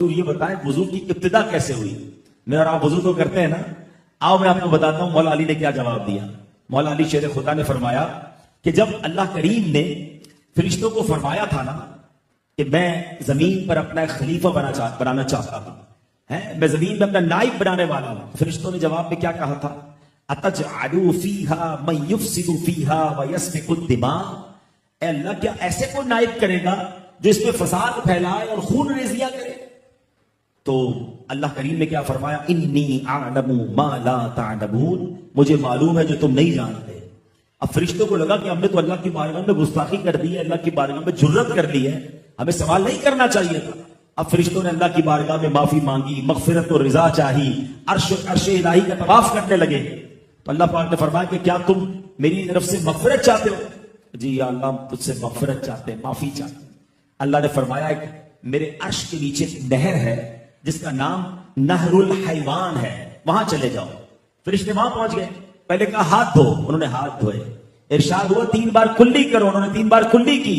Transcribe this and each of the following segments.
تو یہ بتائیں وضو کی ابتدا کیسے ہوئی؟ میں اور آپ وضو تو کرتے ہیں نا. آؤ میں آپ کو بتاتا ہوں مولا علی نے کیا جواب دیا. مولا علی شیر خدا نے فرمایا کہ جب اللہ کریم نے فرشتوں کو فرمایا تھا نا کہ میں زمین پر اپنا ایک خلیفہ بنانا چاہتا ہوں، میں زمین میں اپنا نائب بنانے والا ہوں، فرشتوں نے جواب میں کیا کہا تھا؟ اَتَجْعَلُ فِيهَا مَن يُفْسِدُ فِيهَا وَيَسْفِكُ الدِّمَاءَ، اے اللہ کیا ایسے کو نائب کرے گا جو اس میں فساد پھیلائے اور خون ریزیاں کرے؟ تو اللہ کریم نے کیا فرمایا؟ انی اعلم ما لا تعلمون، مجھے معلوم ہے جو تم نہیں جانتے. اب فرشتوں کو لگا کہ ہم نے تو اللہ کی بارگاہ میں گستاخی کر دی ہے، اللہ کی بارگاہ میں جرت کر لی ہے، ہمیں سوال نہیں کرنا چاہیے تھا. اب فرشتوں نے اللہ کی بارگاہ میں معافی مانگی، مغفرت اور رضا چاہی، عرش الہی کا طواف کرنے لگے. تو اللہ پاک نے فرمایا کہ کیا تم میری طرف سے مغفرت چاہتے ہو؟ جی یا اللہ، ہم تجھ سے مغفرت چاہتے ہیں، معافی چاہتے ہیں. اللہ نے فرمایا ایک میرے عرش کے نیچے نہر ہے جس کا نام نہر الحیوان ہے، وہاں چلے جاؤ. فرشتے وہاں پہنچ گئے. پہلے کہا ہاتھ دھو، انہوں نے ہاتھ دھوئے. ارشاد ہوا 3 بار کلی کرو، انہوں نے 3 بار کلی کی.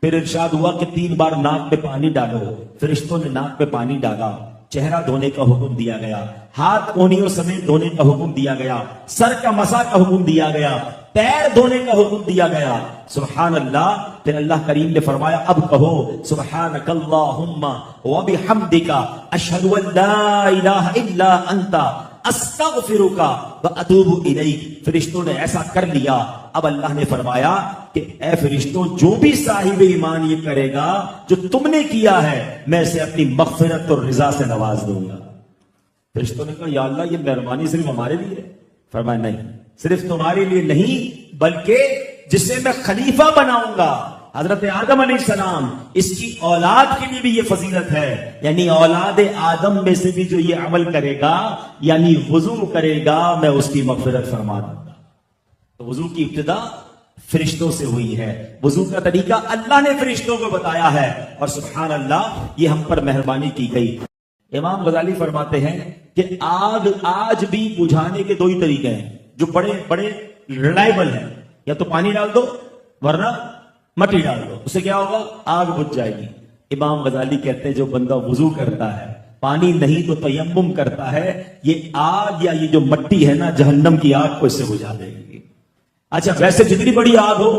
پھر ارشاد ہوا کہ 3 بار ناک پہ پانی ڈالو، فرشتوں نے ناک پہ پانی ڈالا. چہرہ دھونے کا حکم دیا گیا، ہاتھ کونیوں سمیت دھونے کا حکم دیا گیا، سر کا مسح کا حکم دیا گیا، پیر دھونے کا حکم دیا گیا. سبحان اللہ. پھر اللہ کریم نے فرمایا اب کہو سبحانک اللہم وبحمدک اشہد ان لا الہ الا انت استغفرک واتوب الیک. فرشتوں نے ایسا کر لیا. اب اللہ نے فرمایا کہ اے فرشتوں، جو بھی صاحب ایمان یہ کرے گا جو تم نے کیا ہے، میں اسے اپنی مغفرت اور رضا سے نواز دوں گا. فرشتوں نے کہا یا اللہ، یہ مہربانی صرف ہمارے لیے ہے؟ فرمایا نہیں، صرف تمہارے لیے نہیں بلکہ جسے میں خلیفہ بناؤں گا، حضرت آدم علیہ السلام، اس کی اولاد کے لیے بھی یہ فضیلت ہے. یعنی اولاد آدم میں سے بھی جو یہ عمل کرے گا، یعنی وضو کرے گا، میں اس کی مغفرت فرما دوں گا. تو وضو کی ابتدا فرشتوں سے ہوئی ہے. وضو کا طریقہ اللہ نے فرشتوں کو بتایا ہے، اور سبحان اللہ یہ ہم پر مہربانی کی گئی. امام غزالی فرماتے ہیں کہ آگ آج بھی بجھانے کے 2 ہی طریقے ہیں جو بڑے بڑے ریلائبل ہیں. یا تو پانی ڈال دو ورنہ مٹی ڈال دو، اس سے کیا ہوگا؟ آگ بجھ جائے گی. امام غزالی کہتے ہیں جو بندہ وضو کرتا ہے، پانی نہیں تو تیمم کرتا ہے، یہ آگ یا یہ جو مٹی ہے نا، جہنم کی آگ کو اس سے بجھا دے گی. اچھا ویسے جتنی بڑی آگ ہو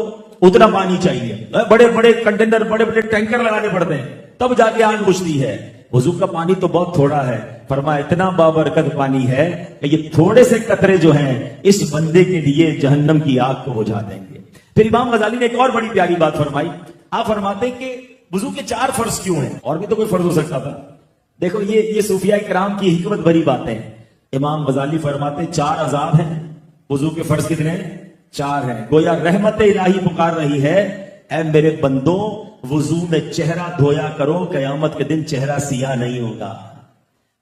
اتنا پانی چاہیے، بڑے بڑے کنٹینر، بڑے بڑے ٹینکر لگانے پڑتے ہیں تب جا کے آگ بجھتی ہے. وضو کا پانی تو بہت تھوڑا ہے. فرمایا اتنا بابرکت پانی ہے کہ یہ تھوڑے سے قطرے جو ہیں اس بندے کے لیے جہنم کی آگ کو بجھا دیں گے. پھر امام غزالی نے ایک اور بڑی پیاری بات فرمائی. آپ فرماتے ہیں کہ وضو کے 4 فرض کیوں ہیں؟ اور بھی تو کوئی فرض ہو سکتا تھا. دیکھو یہ صوفیاء کرام کی حکمت بھری باتیں ہیں. امام غزالی فرماتے 4 عذاب ہیں. وضو کے فرض کتنے ہیں؟ 4 ہیں. گویا رحمت الہی پکار رہی ہے، اے میرے بندوں وضو میں چہرہ دھویا کرو، قیامت کے دن چہرہ سیاہ نہیں ہوگا،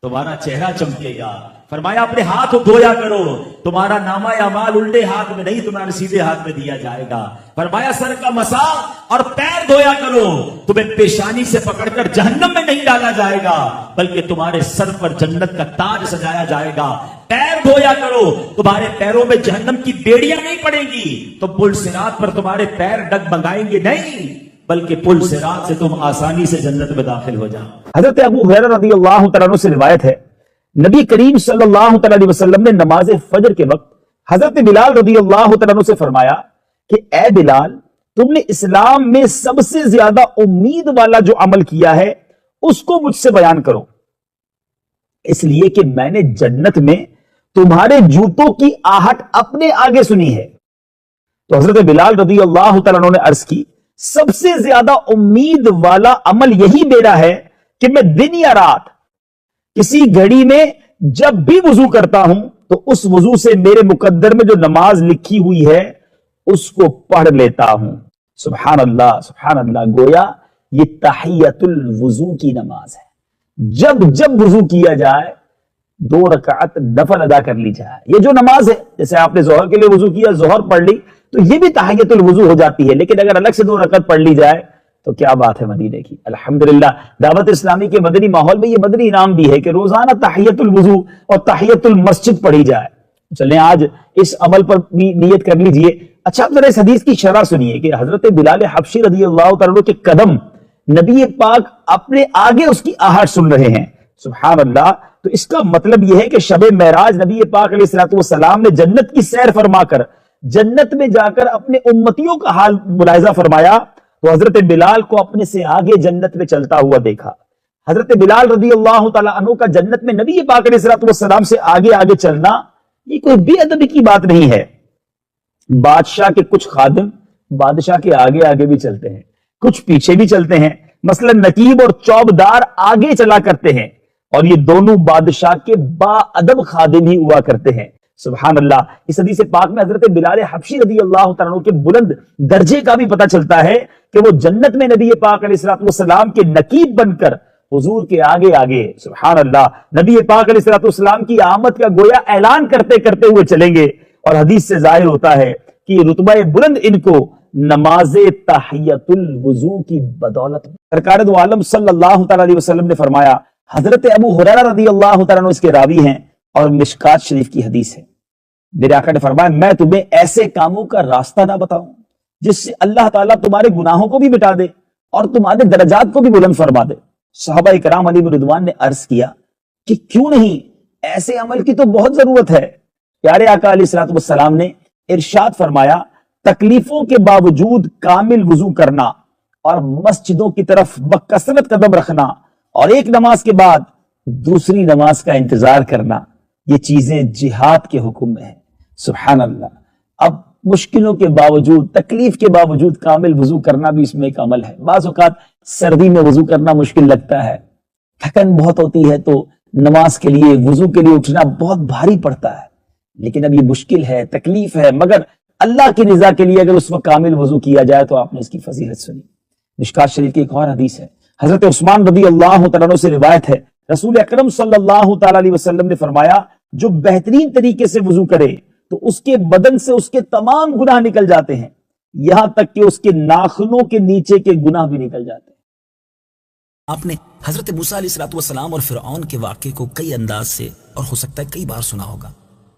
تمہارا چہرہ چمکے گا. فرمایا اپنے ہاتھ دھویا کرو، تمہارا نامہ اعمال الٹے ہاتھ میں نہیں، تمہارے سیدھے ہاتھ میں دیا جائے گا. فرمایا سر کا مسح اور پیر دھویا کرو، تمہیں پیشانی سے پکڑ کر جہنم میں نہیں ڈالا جائے گا بلکہ تمہارے سر پر جنت کا تاج سجایا جائے گا. پیر دھویا کرو، تمہارے پیروں میں جہنم کی بیڑیاں نہیں پڑیں گی، تو پل صراط پر تمہارے پیر ڈگمگائیں گے نہیں بلکہ پل صراط سے تم آسانی سے جنت میں داخل ہو جاؤ. حضرت ابو ہریرہ رضی اللہ تعالیٰ عنہ سے روایت ہے، نبی کریم صلی اللہ تعالیٰ علیہ وسلم نے نماز فجر کے وقت حضرت بلال رضی اللہ تعالیٰ عنہ سے فرمایا کہ اے بلال، تم نے اسلام میں سب سے زیادہ امید والا جو عمل کیا ہے اس کو مجھ سے بیان کرو، اس لیے کہ میں نے جنت میں تمہارے جوتوں کی آہٹ اپنے آگے سنی ہے. تو حضرت بلال رضی اللہ تعالیٰ عنہ نے عرض کی، سب سے زیادہ امید والا عمل یہی میرا ہے کہ میں دن یا رات کسی گھڑی میں جب بھی وضو کرتا ہوں تو اس وضو سے میرے مقدر میں جو نماز لکھی ہوئی ہے اس کو پڑھ لیتا ہوں. سبحان اللہ سبحان اللہ. گویا یہ تحیت الوضو کی نماز ہے. جب وضو کیا جائے 2 رکعت نفل ادا کر لی جائے. یہ جو نماز ہے، جیسے آپ نے ظہر کے لیے وضو کیا، ظہر پڑھ لی، تو یہ بھی تحیت الوضو ہو جاتی ہے. لیکن اگر الگ سے 2 رکعت پڑھ لی جائے تو کیا بات ہے مدینے کی. الحمدللہ دعوت اسلامی کے مدنی ماحول میں یہ مدنی انعام بھی ہے کہ روزانہ تحیت الوضو اور تحیت المسجد پڑھی جائے. چلیں آج اس عمل پر بھی نیت کر لیجئے. اچھا آپ ذرا اس حدیث کی شرح سنیے کہ حضرت بلال حبشی رضی اللہ تعالیٰ عنہ کے قدم نبی پاک اپنے آگے اس کی آہٹ سن رہے ہیں. سبحان اللہ. تو اس کا مطلب یہ ہے کہ شب معراج نبی پاک علیہ الصلوۃ والسلام نے جنت کی سیر فرما کر جنت میں جا کر اپنے امتیوں کا حال ملاحظہ فرمایا تو حضرت بلال کو اپنے سے آگے جنت میں چلتا ہوا دیکھا. حضرت بلال رضی اللہ تعالیٰ عنہ کا جنت میں نبی پاک علیہ الصلوۃ والسلام سے آگے آگے چلنا یہ کوئی بے ادبی کی بات نہیں ہے. بادشاہ کے کچھ خادم بادشاہ کے آگے آگے بھی چلتے ہیں, کچھ پیچھے بھی چلتے ہیں. مثلا نقیب اور چوبدار آگے چلا کرتے ہیں اور یہ دونوں بادشاہ کے با ادب خادم ہی ہوا کرتے ہیں. سبحان اللہ. اس حدیث پاک میں حضرت بلال حبشی رضی اللہ تعالیٰ عنہ کے بلند درجے کا بھی پتہ چلتا ہے کہ وہ جنت میں نبی پاک علیہ الصلوۃ والسلام کے نقیب بن کر حضور کے آگے آگے سبحان اللہ نبی پاک علیہ الصلوۃ والسلام کی آمد کا گویا اعلان کرتے کرتے ہوئے چلیں گے. اور حدیث سے ظاہر ہوتا ہے کہ یہ رتبہ بلند ان کو نماز تحیت الوضو کی بدولت. سرکار دو عالم صلی اللہ تعالی علیہ وسلم نے فرمایا, حضرت ابو ہریرہ رضی اللہ تعالیٰ عنہ اس کے راوی ہیں اور مشکات شریف کی حدیث ہے, میرے آقا نے فرمایا میں تمہیں ایسے کاموں کا راستہ نہ بتاؤں جس سے اللہ تعالیٰ تمہارے گناہوں کو بھی مٹا دے اور تمہارے درجات کو بھی بلند فرما دے. صحابہ کرام علیہ رضوان نے عرض کیا کہ کیوں نہیں, ایسے عمل کی تو بہت ضرورت ہے. پیارے آقا علیہ الصلوۃ والسلام نے ارشاد فرمایا تکلیفوں کے باوجود کامل وضو کرنا اور مسجدوں کی طرف بکثرت قدم رکھنا اور ایک نماز کے بعد دوسری نماز کا انتظار کرنا, یہ چیزیں جہاد کے حکم میں ہیں. سبحان اللہ. اب مشکلوں کے باوجود تکلیف کے باوجود کامل وضو کرنا بھی اس میں ایک عمل ہے. بعض اوقات سردی میں وضو کرنا مشکل لگتا ہے, تھکن بہت ہوتی ہے تو نماز کے لیے وضو کے لیے اٹھنا بہت بھاری پڑتا ہے, لیکن اب یہ مشکل ہے, تکلیف ہے, مگر اللہ کی رضا کے لیے اگر اس وقت کامل وضو کیا جائے تو آپ نے اس کی فضیلت سنی. مشکات شریف کی ایک اور حدیث ہے, حضرت عثمان رضی اللہ تعالیٰ عنہ سے روایت ہے, رسول اکرم صلی اللہ تعالیٰ علیہ وسلم نے فرمایا جو بہترین طریقے سے وضو کرے تو اس کے بدن سے اس کے تمام گناہ نکل جاتے ہیں, یہاں تک کہ اس کے ناخنوں کے نیچے کے گناہ بھی نکل جاتے ہیں. آپ نے حضرت موسیٰ علیہ الصلوۃ والسلام اور فرعون کے واقعے کو کئی انداز سے اور ہو سکتا ہے کئی بار سنا ہوگا,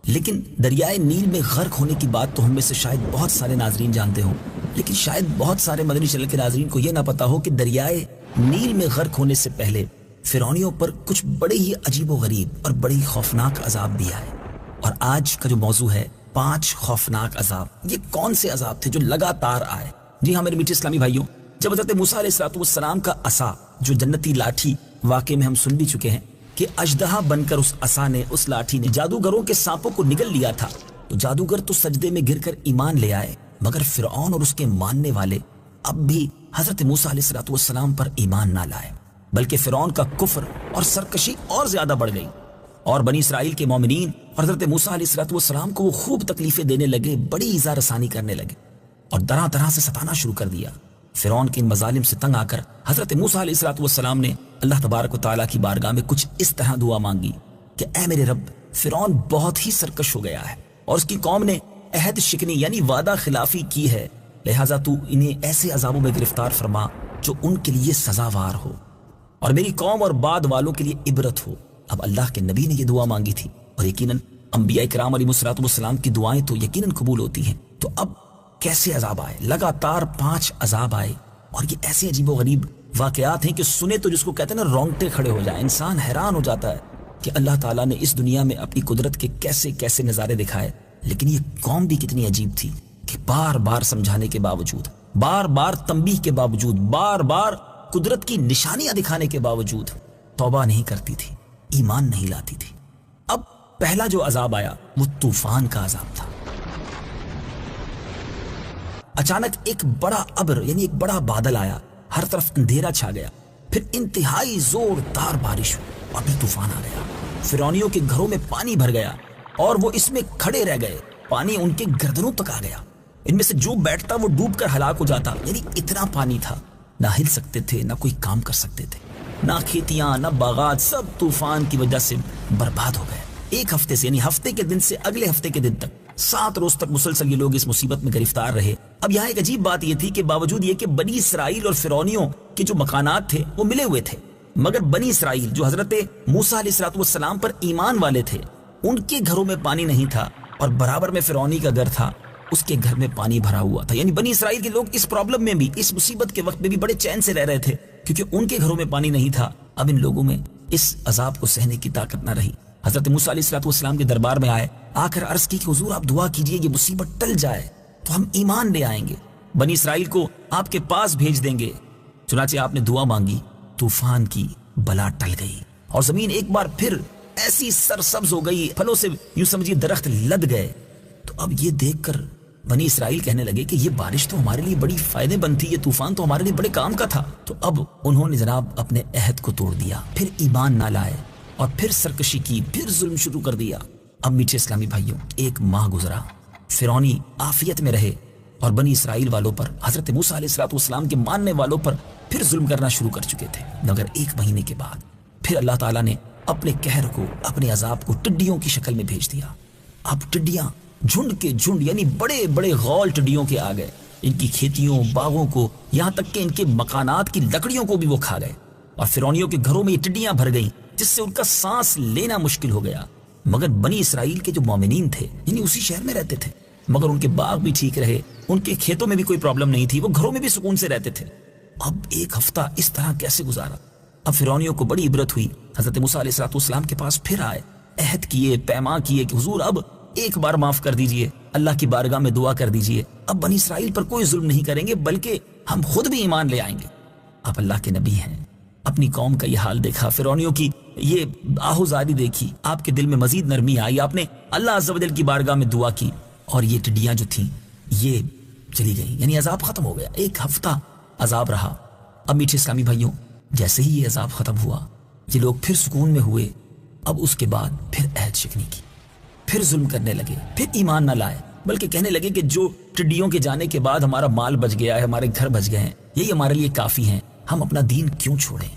لیکن دریائے نیل میں غرق ہونے کی بات تو ہم میں سے شاید بہت سارے ناظرین جانتے ہوں, لیکن شاید بہت سارے مدنی چینل کے ناظرین کو یہ نہ پتا ہو کہ دریائے نیل میں غرق ہونے سے پہلے فرعونیوں پر کچھ بڑے ہی عجیب و غریب اور بڑی خوفناک عذاب بھی آئے. اور آج کا جو موضوع ہے 5 خوفناک عذاب, یہ کون سے عذاب تھے جو لگاتار آئے؟ جی ہاں میرے میٹھے اسلامی بھائیوں, جب حضرت موسیٰ علیہ الصلوۃ والسلام کا عصا جو جنتی لاٹھی واقعے میں ہم سن بھی چکے ہیں کہ اژدہا بن کر اس عصا نے اس لاٹھی نے جادوگروں کے سانپوں کو نگل لیا تھا, تو جادوگر تو سجدے میں گر کر ایمان لے آئے, مگر فرعون اور اس کے ماننے والے اب بھی حضرت موسیٰ علیہ الصلوۃ والسلام پر ایمان نہ لائے, بلکہ فرعون کا کفر اور سرکشی اور زیادہ بڑھ گئی اور بنی اسرائیل کے مومنین اور حضرت موسیٰ علیہ الصلوۃ والسلام کو وہ خوب تکلیفیں دینے لگے, بڑی ایذا رسانی کرنے لگے اور طرح طرح سے ستانا شروع کر دیا. فرعون کے ان مظالم سے تنگ آ کر حضرت موسیٰ علیہ الصلوۃ والسلام نے اللہ تبارک و تعالیٰ کی بارگاہ میں کچھ اس طرح دعا مانگی کہ اے میرے رب, فرعون بہت ہی سرکش ہو گیا ہے اور اس کی قوم نے عہد شکنی یعنی وعدہ خلافی کی ہے, لہٰذا تو انہیں ایسے عذابوں میں گرفتار فرما جو ان کے لیے سزاوار ہو اور میری قوم اور بعد والوں کے لیے عبرت ہو. اب اللہ کے نبی نے یہ دعا مانگی تھی اور یقیناً انبیاء کرام علیہ الصلوۃ والسلام کی دعائیں تو یقیناً قبول ہوتی ہیں. تو اب کیسے عذاب آئے؟ لگاتار 5 عذاب آئے اور یہ ایسے عجیب و غریب واقعات ہیں کہ سنے تو جس کو کہتے ہیں نا رونگٹے کھڑے ہو جائیں, انسان حیران ہو جاتا ہے کہ اللہ تعالیٰ نے اس دنیا میں اپنی قدرت کے کیسے کیسے نظارے دکھائے. لیکن یہ قوم بھی کتنی عجیب تھی کہ بار بار سمجھانے کے باوجود, بار بار تنبیہ کے باوجود, بار بار قدرت کی نشانیاں دکھانے کے باوجود توبہ نہیں کرتی تھی, ایمان نہیں لاتی تھی. اب پہلا جو عذاب آیا وہ طوفان کا عذاب تھا. اچانک ایک بڑا ابر یعنی ایک بڑا بادل آیا, ہر طرف اندھیرا چھا گیا, پھر انتہائی زوردار بارش ہوئی اور پھر طوفان آ گیا. فرعونیوں کے گھروں میں پانی بھر گیا اور وہ اس میں کھڑے رہ گئے, پانی ان کے گردنوں تک آ گیا, ان میں سے جو بیٹھتا وہ ڈوب کر ہلاک ہو جاتا. یعنی اتنا پانی تھا, نہ ہل سکتے تھے, نہ کوئی کام کر سکتے تھے, نہ کھیتیاں, نہ باغات, سب طوفان کی وجہ سے برباد ہو گئے. ایک ہفتے سے یعنی ہفتے کے دن سے اگلے ہفتے کے دن تک 7 روز تک مسلسل یہ لوگ اس مصیبت میں گرفتار رہے. اب یہاں ایک عجیب بات یہ تھی کہ باوجود یہ کہ بنی اسرائیل اور فرعونیوں کے جو مکانات تھے وہ ملے ہوئے تھے, مگر بنی اسرائیل جو حضرت موسیٰ علیہ الصلوۃ والسلام پر ایمان والے تھے ان کے گھروں میں پانی نہیں تھا اور برابر میں فرعونی کا گھر تھا, اس کے گھر میں پانی بھرا ہوا تھا. یعنی بنی اسرائیل کے لوگ اس پرابلم میں بھی, اس مصیبت کے وقت میں بھی بڑے چین سے رہ رہے تھے, کیونکہ ان کے گھروں میں پانی نہیں تھا، اب ان لوگوں میں اس عذاب کو سہنے کی طاقت نہ رہی۔ حضرت موسیٰ علیہ السلام کے دربار میں آئے، آ کر عرض کی کہ حضور آپ دعا کیجئے یہ مصیبت ٹل جائے تو ہم ایمان لے آئیں گے، بنی اسرائیل کو آپ کے پاس بھیج دیں گے۔ چنانچہ آپ نے دعا مانگی، طوفان کی بلا ٹل گئی اور زمین ایک بار پھر ایسی سرسبز ہو گئی، پھلوں سے یوں سمجھیے درخت لد گئے۔ تو اب یہ دیکھ کر بنی اسرائیل کہنے لگے کہ یہ بارش تو ہمارے لیے بڑی فائدے مند تھی، یہ طوفان تو ہمارے لیے بڑے کام کا تھا۔ تو اب انہوں نے جناب اپنے عہد کو توڑ دیا، پھر ایمان نہ لائے اور پھر سرکشی کی، پھر ظلم شروع کر دیا۔ اب میٹھے اسلامی بھائیوں، ایک ماہ گزرا، فرعونی عافیت میں رہے اور بنی اسرائیل والوں پر، حضرت موسیٰ علیہ السلام کے ماننے والوں پر پھر ظلم کرنا شروع کر چکے تھے۔ مگر ایک مہینے کے بعد پھر اللہ تعالیٰ نے اپنے قہر کو، اپنے عذاب کو ٹڈیوں کی شکل میں بھیج دیا۔ اب ٹڈیاں جھنڈ کے جھنڈ، یعنی بڑے بڑے غول ٹڈیوں کے آ گئے، ان کی کھیتیوں، باغوں کو، یہاں تک کہ ان کے مکانات کی لکڑیوں کو بھی وہ کھا گئے، اور فرعونیوں کے گھروں میں یہ ٹڈیاں بھر گئیں جس سے ان کا سانس لینا مشکل ہو گیا۔ مگر بنی اسرائیل کے جو مومنین تھے، یعنی اسی شہر میں رہتے تھے، مگر ان کے باغ بھی ٹھیک رہے، ان کے کھیتوں میں بھی کوئی پرابلم نہیں تھی، وہ گھروں میں بھی سکون سے رہتے تھے۔ اب ایک ہفتہ اس طرح کیسے گزارا؟ اب فرعونیوں کو بڑی عبرت ہوئی، حضرت موسیٰ علیہ السلام کے پاس پھر آئے، عہد کیے، پیمان کیے کہ حضور اب ایک بار معاف کر دیجئے، اللہ کی بارگاہ میں دعا کر دیجئے، اب بنی اسرائیل پر کوئی ظلم نہیں کریں گے بلکہ ہم خود بھی ایمان لے آئیں گے۔ اب اللہ کے نبی ہیں، اپنی قوم کا یہ حال دیکھا، فرعونیوں کی یہ آہوزاری دیکھی، آپ کے دل میں مزید نرمی آئی، آپ نے اللہ عز و جل کی بارگاہ میں دعا کی اور یہ ٹڈیاں جو تھیں یہ چلی گئیں، یعنی عذاب ختم ہو گیا۔ ایک ہفتہ عذاب رہا۔ اب میٹھے اسلامی بھائیوں، جیسے ہی یہ عذاب ختم ہوا، یہ لوگ پھر سکون میں ہوئے۔ اب اس کے بعد پھر عہد شکنی کی، پھر ظلم کرنے لگے، پھر ایمان نہ لائے، بلکہ کہنے لگے کہ جو ٹڈیوں کے جانے کے بعد ہمارا مال بچ گیا ہے، ہمارے گھر بچ گئے ہیں، یہی ہمارے لیے کافی ہیں، ہم اپنا دین کیوں چھوڑیں؟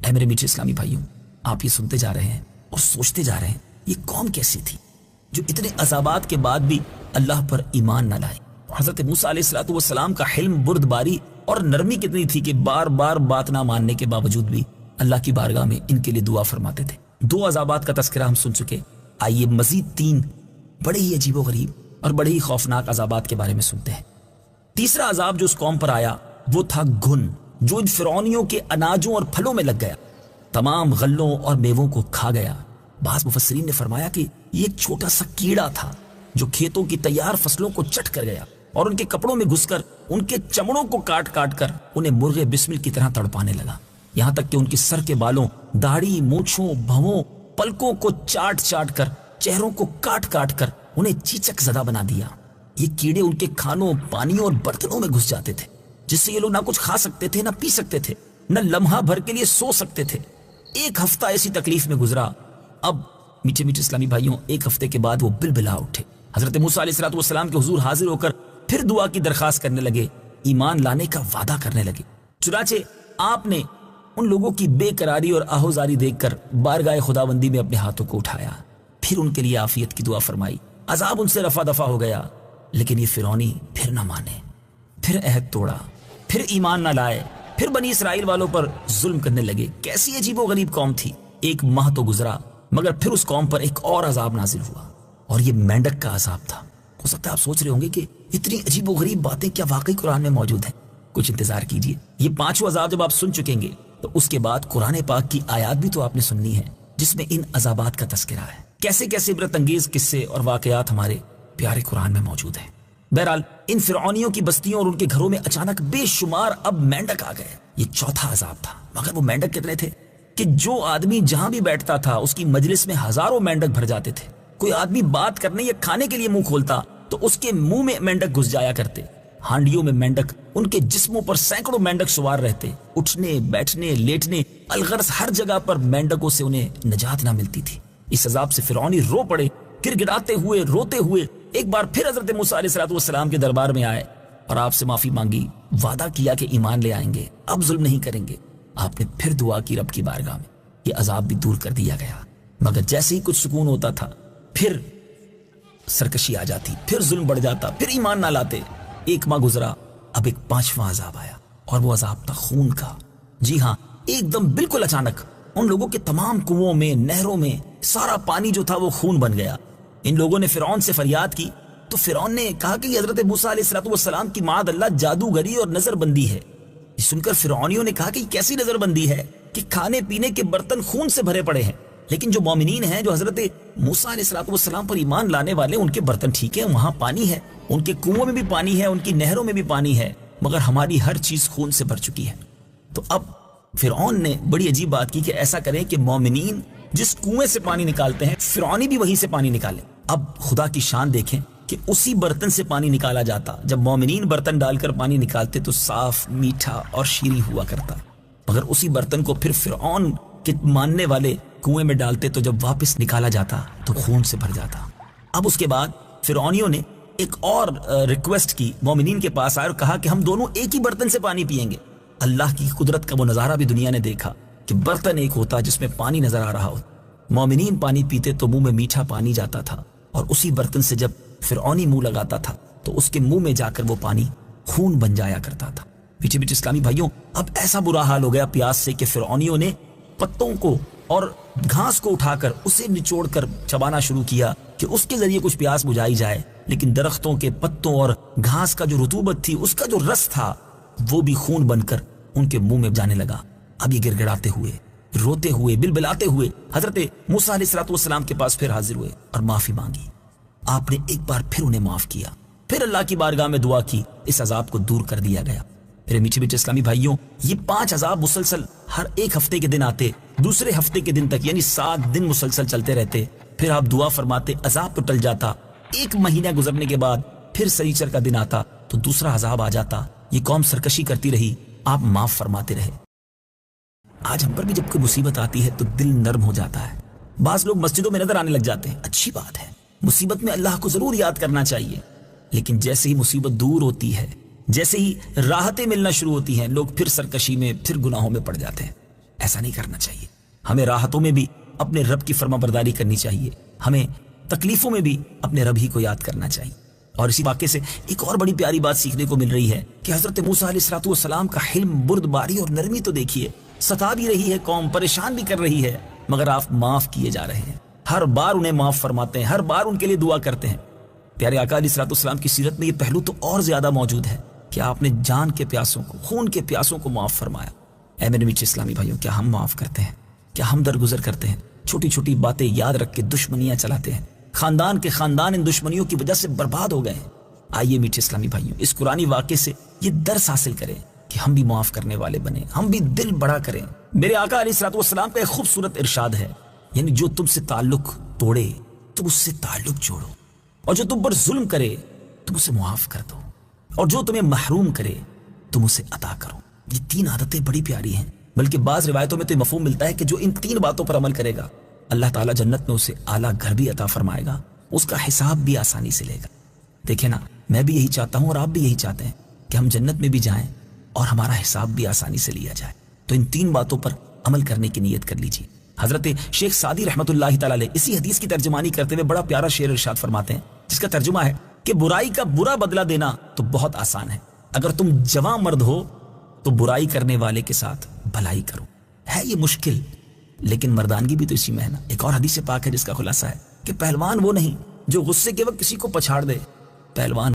اے میرے میٹھے اسلامی بھائیوں، آپ یہ سنتے جا رہے ہیں اور سوچتے جا رہے ہیں یہ قوم کیسی تھی جو اتنے عذابات کے بعد بھی اللہ پر ایمان نہ لائے۔ حضرت موسیٰ علیہ السلام کا حلم، بردباری اور نرمی کتنی تھی کہ بار بار بات نہ ماننے کے باوجود بھی اللہ کی بارگاہ میں ان کے لیے دعا فرماتے تھے۔ 2 عذابات کا تذکرہ ہم سن چکے، آئیے مزید 3 بڑے ہی عجیب و غریب اور بڑے ہی خوفناک عذابات کے بارے میں سنتے ہیں۔ تیسرا عذاب جو اس قوم پر آیا وہ تھا گھن، جو ان فرعونیوں کے اناجوں اور پھلوں میں لگ گیا، تمام غلوں اور میووں کو کھا گیا۔ بعض مفسرین نے فرمایا کہ یہ ایک چھوٹا سا کیڑا تھا جو کھیتوں کی تیار فصلوں کو چٹ کر گیا اور ان کے کپڑوں میں گھس کر ان کے چمڑوں کو کاٹ کاٹ کر انہیں مرغے بسمل کی طرح تڑپانے لگا، یہاں تک کہ ان کے سر کے بالوں، داڑھی، مونچھوں، بھووں، پلکوں کو چاٹ چاٹ کر، چہروں کو کاٹ کاٹ کر انہیں چیچک زدہ بنا دیا۔ یہ کیڑے ان کے کھانوں، پانیوں اور برتنوں میں گھس جاتے تھے، جس سے یہ لوگ نہ کچھ کھا سکتے تھے، نہ پی سکتے تھے، نہ لمحہ بھر کے لیے سو سکتے تھے۔ ایک ہفتہ ایسی تکلیف میں گزرا۔ اب میٹھے میٹھے اسلامی بھائیوں، ایک ہفتے کے بعد وہ بلبلا اٹھے، حضرت موسیٰ علیہ السلام کے حضور حاضر ہو کر پھر دعا کی درخواست کرنے لگے، ایمان لانے کا وعدہ کرنے لگے۔ چنانچہ آپ نے ان لوگوں کی بے قراری اور آہوزاری دیکھ کر بارگاہ خداوندی میں اپنے ہاتھوں کو اٹھایا، پھر ان کے لیے عافیت کی دعا فرمائی، عذاب ان سے رفع دفع ہو گیا۔ لیکن یہ فرعونی پھر نہ مانے، پھر عہد توڑا، پھر ایمان نہ لائے، پھر بنی اسرائیل والوں پر ظلم کرنے لگے۔ کیسی عجیب و غریب قوم تھی۔ ایک ماہ تو گزرا، مگر پھر اس قوم پر ایک اور عذاب نازل ہوا، اور یہ مینڈک کا عذاب تھا۔ ہو سکتا ہے آپ سوچ رہے ہوں گے کہ اتنی عجیب و غریب باتیں کیا واقعی قرآن میں موجود ہیں؟ کچھ انتظار کیجئے، یہ 5 عذاب جب آپ سن چکیں گے تو اس کے بعد قرآن پاک کی آیات بھی تو آپ نے سننی ہے جس میں ان عذابات کا تذکرہ ہے۔ کیسے کیسے عبرت انگیز قصے اور واقعات ہمارے پیارے قرآن میں موجود ہیں۔ بہرحال ان فرعونیوں کی بستیوں اور ان کے گھروں میں اچانک بے شمار اب مینڈک آ گئے۔ یہ چوتھا عذاب تھا، مگر وہ مینڈک کتنے تھے کہ جو آدمی جہاں بھی بیٹھتا تھا اس کی مجلس میں ہزاروں مینڈک بھر جاتے تھے۔ کوئی آدمی بات کرنے یا کھانے کے لیے منہ کھولتا تو اس کے منہ میں مینڈک گھس جایا کرتے، ہانڈیوں میں مینڈک، ان کے جسموں پر سینکڑوں مینڈک سوار رہتے، اٹھنے بیٹھنے لیٹنے الغرض ہر جگہ پر مینڈکوں سے انہیں نجات نہ ملتی تھی۔ اس عذاب سے فرعونی رو پڑے، گر گڑاتے ہوئے، روتے ہوئے ایک بار پھر حضرت موسیٰ علیہ السلام کے دربار میں آئے اور آپ سے معافی مانگی، وعدہ کیا کہ ایمان لے آئیں گے، اب ظلم نہیں کریں گے۔ آپ نے پھر دعا کی رب کی بارگاہ میں، یہ عذاب بھی دور کر دیا گیا۔ مگر جیسے ہی کچھ سکون ہوتا تھا پھر سرکشی آ جاتی، پھر ظلم بڑھ جاتا، پھر ایمان نہ لاتے۔ ایک ماہ گزرا، اب ایک 5واں عذاب آیا، اور وہ عذاب تھا خون کا۔ جی ہاں، ایک دم بالکل اچانک ان لوگوں کے تمام کنووں میں، نہروں میں سارا پانی جو تھا وہ خون بن گیا۔ ان لوگوں نے فرعون سے فریاد کی تو فرعون نے کہا کہ یہ حضرت موسیٰ علیہ السلام کی معاذ اللہ جادوگری اور نظر بندی ہے، یہ سن کر فرعونیوں نے کہا کہ یہ کیسی نظر بندی ہے کہ کھانے پینے کے برتن خون سے بھرے پڑے ہیں، لیکن جو مومنین ہیں، جو حضرت موسیٰ علیہ السلام پر ایمان لانے والے، ان کے برتن ٹھیک ہیں، وہاں پانی ہے، ان کے کنووں میں بھی پانی ہے، ان کی نہروں میں بھی پانی ہے، مگر ہماری ہر چیز خون سے بھر چکی ہے۔ تو اب فرعون نے بڑی عجیب بات کی کہ ایسا کریں کہ مومنین جس کنویں سے پانی نکالتے ہیں، فرعونی بھی وہیں سے پانی نکالیں۔ اب خدا کی شان دیکھیں کہ اسی برتن سے پانی نکالا جاتا، جب مومنین برتن ڈال کر پانی نکالتے تو صاف، میٹھا اور شیریں ہوا کرتا، مگر اسی برتن کو پھر فرعون کے ماننے والے کنویں میں ڈالتے تو جب واپس نکالا جاتا تو خون سے بھر جاتا۔ اب اس کے بعد فرعونیوں نے ایک اور ریکویسٹ کی، مومنین کے پاس آئے اور کہا کہ ہم دونوں ایک ہی برتن سے پانی پیئیں گے۔ اللہ کی قدرت کا وہ نظارہ بھی دنیا نے دیکھا کہ برتن ایک ہوتا جس میں پانی نظر آ رہا ہوتا، مومنین پانی پیتے تو منہ میں میٹھا پانی جاتا تھا، اور اسی برتن سے جب فرعونی منہ لگاتا تھا تو اس کے منہ میں جا کر وہ پانی خون بن جایا کرتا تھا۔ پیچھے پیچھے اسلامی بھائیوں، اب ایسا برا حال ہو گیا پیاس سے کہ فرعونیوں نے پتوں کو اور گھاس کو اٹھا کر اسے نچوڑ کر چبانا شروع کیا کہ اس کے ذریعے کچھ پیاس بجھائی جائے، لیکن درختوں کے پتوں اور گھاس کا جو رطوبت تھی، اس کا جو رس تھا، وہ بھی خون بن کر ان کے منہ میں جانے لگا۔ اب یہ گڑ گڑاتے ہوئے، روتے ہوئے، بلبلاتے ہوئے حضرت موسیٰ علیہ السلام کے پاس پھر حاضر ہوئے اور معافی مانگی۔ آپ نے ایک بار پھر انہیں معاف کیا، پھر اللہ کی بارگاہ میں دعا کی، اس عذاب کو دور کر دیا گیا۔ میرے میٹھے میٹھے اسلامی بھائیوں، یہ 5 عذاب مسلسل ہر ایک ہفتے کے دن آتے، دوسرے ہفتے کے دن تک، یعنی 7 دن مسلسل چلتے رہتے، پھر آپ دعا فرماتے، عذاب تو ٹل جاتا، 1 مہینہ گزرنے کے بعد پھر سنیچر کا دن آتا تو دوسرا عذاب آ جاتا، یہ قوم سرکشی کرتی رہی، آپ معاف فرماتے رہے۔ آج ہم پر بھی جب کوئی مصیبت آتی ہے تو دل نرم ہو جاتا ہے۔ بعض لوگ مسجدوں میں نظر آنے لگ جاتے ہیں، اچھی بات ہے، مصیبت میں اللہ کو ضرور یاد کرنا چاہیے، لیکن جیسے ہی مصیبت دور ہوتی ہے، جیسے ہی راحتیں ملنا شروع ہوتی ہیں، لوگ پھر سرکشی میں، پھر گناہوں میں پڑ جاتے ہیں۔ ایسا نہیں کرنا چاہیے، ہمیں راحتوں میں بھی اپنے رب کی فرما برداری کرنی چاہیے، ہمیں تکلیفوں میں بھی اپنے رب ہی کو یاد کرنا چاہیے۔ اور اسی واقعے سے ایک اور بڑی پیاری بات سیکھنے کو مل رہی ہے کہ حضرت موسیٰ علیہ السلام کا حلم، بردباری اور نرمی تو دیکھیے، ستا بھی رہی ہے قوم، پریشان بھی کر رہی ہے، مگر آپ معاف کیے جا رہے ہیں، ہر بار انہیں معاف فرماتے ہیں، ہر بار ان کے لیے دعا کرتے ہیں۔ پیارے آقا علیہ السلام کی سیرت میں یہ پہلو تو اور زیادہ موجود ہے کہ آپ نے جان کے پیاسوں کو، خون کے پیاسوں کو معاف فرمایا۔ اے میرے میٹھے اسلامی بھائیوں، کیا ہم معاف کرتے ہیں؟ کیا ہم درگزر کرتے ہیں؟ چھوٹی چھوٹی باتیں یاد رکھ کے دشمنیاں چلاتے ہیں، خاندان کے خاندان ان دشمنیوں کی وجہ سے برباد ہو گئے ہیں۔ آئیے میٹھے اسلامی بھائیوں، اس قرآنی واقعے سے یہ درس حاصل کریں کہ ہم بھی معاف کرنے والے بنیں، ہم بھی دل بڑا کریں۔ میرے آقا علیہ السلام کا ایک خوبصورت ارشاد ہے، یعنی جو تم سے تعلق توڑے تم اس سے تعلق جوڑو، اور جو تم پر ظلم کرے تم اسے معاف کر دو، اور جو تمہیں محروم کرے تم اسے عطا کرو۔ یہ 3 عادتیں بڑی پیاری ہیں، بلکہ بعض روایتوں میں تو یہ مفہوم ملتا ہے کہ جو ان 3 باتوں پر عمل کرے گا، اللہ تعالیٰ جنت میں اسے اعلیٰ گھر بھی عطا فرمائے گا، اس کا حساب بھی آسانی سے لے گا۔ دیکھیں نا، میں بھی یہی چاہتا ہوں اور آپ بھی یہی چاہتے ہیں کہ ہم جنت میں بھی جائیں اور ہمارا حساب بھی آسانی سے لیا جائے، تو ان 3 باتوں پر عمل کرنے کی نیت کر لیجیے۔ حضرت شیخ سعدی رحمۃ اللہ تعالی علیہ اسی حدیث کی ترجمانی کرتے ہوئے بڑا پیارا شعر ارشاد فرماتے ہیں، جس کا ترجمہ ہے کہ برائی کا برا بدلہ دینا تو بہت آسان ہے، اگر تم جواں مرد ہو تو برائی کرنے والے کے ساتھ بھلائی کرو۔ ہے یہ مشکل، لیکن مردانگی بھی تو اسی میں ہے نا۔ ایک اور حدیث پاک ہے جس کا خلاصہ ہے کہ پہلوان وہ نہیں جو غصے کے وقت کسی کو پچھاڑ دے، پہلوان